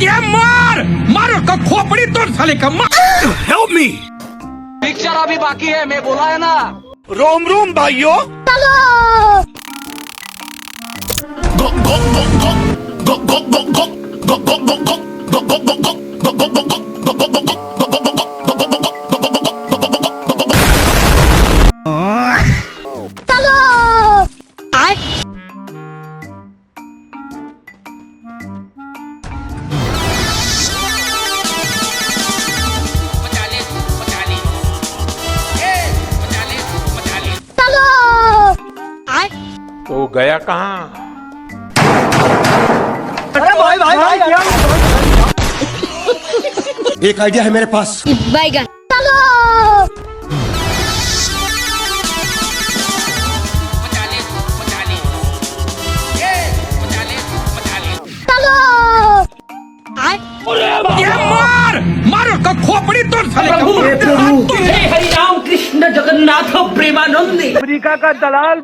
ये मार मारो का खोपड़ी तोड़ साले का मार हेल्प मी पिक्चर अभी बाकी है, मैं बोला है ना। रोम रोम भाइयों तो गया कहाँ? एक आइडिया है मेरे पास। बैगन ये मार मारो का खोपड़ी तोड़ साले का मार हरि राम कृष्ण जगन्नाथ प्रेमानंद। अमेरिका का दलाल